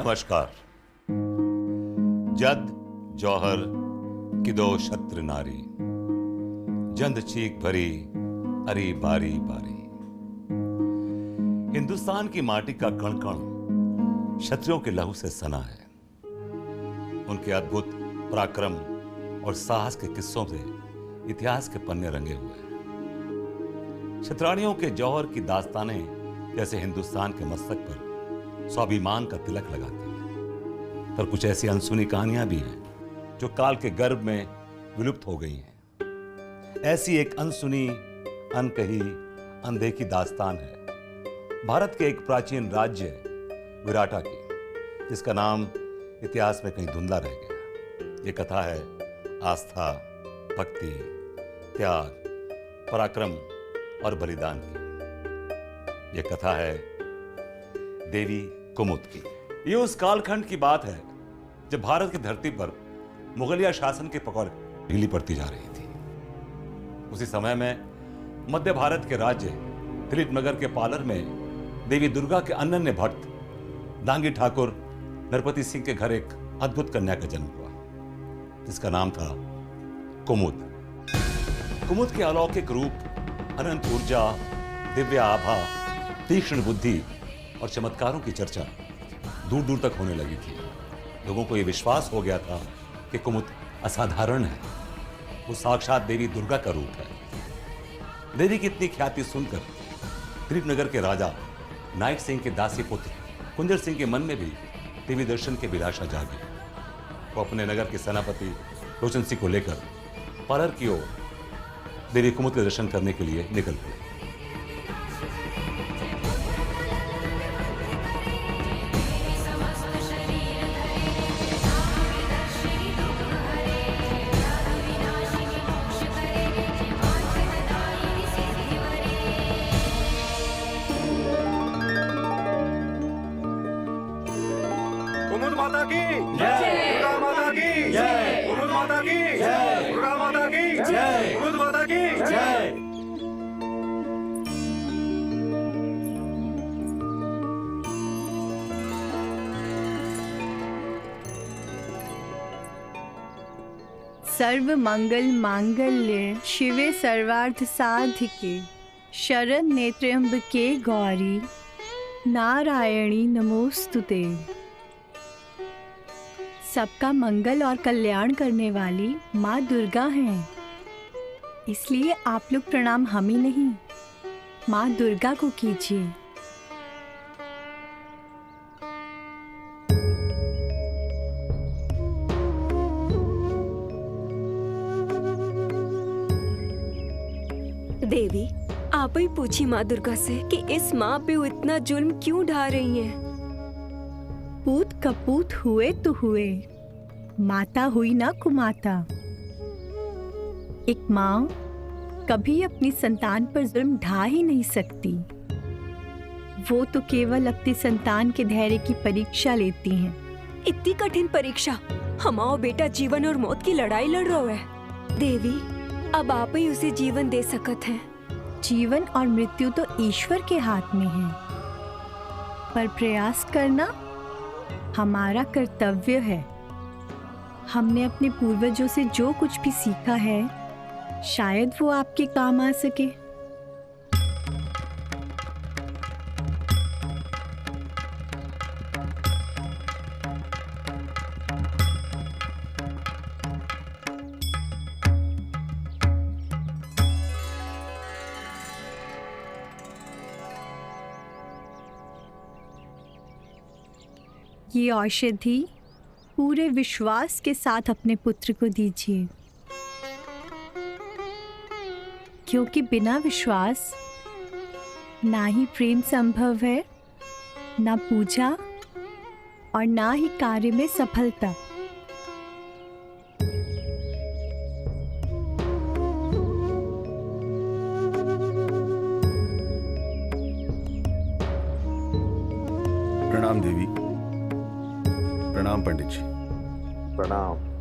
नमस्कार। जद जौहर किदो शत्र नारी, जंद चीख भरी अरी बारी बारी। हिंदुस्तान की माटी का कण कण क्षत्रियों के लहू से सना है। उनके अद्भुत पराक्रम और साहस के किस्सों से इतिहास के पन्ने रंगे हुए हैं। क्षत्राणियों के जौहर की दास्तानें जैसे हिंदुस्तान के मस्तक पर स्वाभिमान का तिलक लगाती है, पर कुछ ऐसी अनसुनी कहानियां भी हैं जो काल के गर्भ में विलुप्त हो गई हैं। ऐसी एक अनसुनी, अनकही, अनदेखी दास्तान है भारत के एक प्राचीन राज्य विराटा की, जिसका नाम इतिहास में कहीं धुंधला रह गया। ये कथा है आस्था, भक्ति, त्याग, पराक्रम और बलिदान की। ये कथा है देवी कुमुद की। ये उस कालखंड की बात है जब भारत की धरती पर मुगलिया शासन की पकड़ ढीली पड़ती जा रही थी। उसी समय में मध्य भारत के राज्य दिलीप नगर के पालर में देवी दुर्गा के अनन्य भक्त दांगी ठाकुर नरपति सिंह के घर एक अद्भुत कन्या का जन्म हुआ, जिसका नाम था कुमुद। कुमुद के अलौकिक रूप, अनंत ऊर्जा, दिव्य आभा, तीक्ष्ण बुद्धि और चमत्कारों की चर्चा दूर दूर तक होने लगी थी। लोगों को यह विश्वास हो गया था कि कुमुद असाधारण है, वो साक्षात देवी दुर्गा का रूप है। देवी की इतनी ख्याति सुनकर दिलीपनगर के राजा नायक सिंह के दासी पुत्र कुंजर सिंह के मन में भी देवी दर्शन की अभिलाषा जागी। वो अपने नगर के सेनापति रोशन सिंह को लेकर पालर की ओर देवी कुमुद के दर्शन करने के लिए निकल पड़े। कुमुद माता की जय, दुर्गा माता की जय, कुमुद माता की जय, दुर्गा माता की जय, कुमुद माता की जय। सर्व मंगल मांगल्य शिवे सर्वार्थ साधिके, शरण त्र्यंबके गौरी नारायणी नमोस्तुते। सबका मंगल और कल्याण करने वाली माँ दुर्गा हैं, इसलिए आप लोग प्रणाम हम ही नहीं, माँ दुर्गा को कीजिए। देवी, आप ही पूछी माँ दुर्गा से कि इस माँ पे इतना जुल्म क्यों ढा रही हैं? पूत कपूत हुए तो हुए, माता हुई ना कुमाता। एक माँ कभी अपनी संतान पर जुल्म ढा ही नहीं सकती। वो तो केवल अपनी संतान के धैर्य की परीक्षा लेती हैं। इतनी कठिन परीक्षा, हमारा बेटा जीवन और मौत की लड़ाई लड़ रहा है। देवी, अब आप ही उसे जीवन दे सकत हैं। जीवन और मृत्यु तो ईश्वर के हाथ में है, पर प्रयास करना हमारा कर्तव्य है। हमने अपने पूर्वजों से जो कुछ भी सीखा है, शायद वो आपके काम आ सके। ये औषधि पूरे विश्वास के साथ अपने पुत्र को दीजिए, क्योंकि बिना विश्वास ना ही प्रेम संभव है, ना पूजा और ना ही कार्य में सफलता। प्रणाम देवी। प्रणाम पंडित जी। प्रणाम।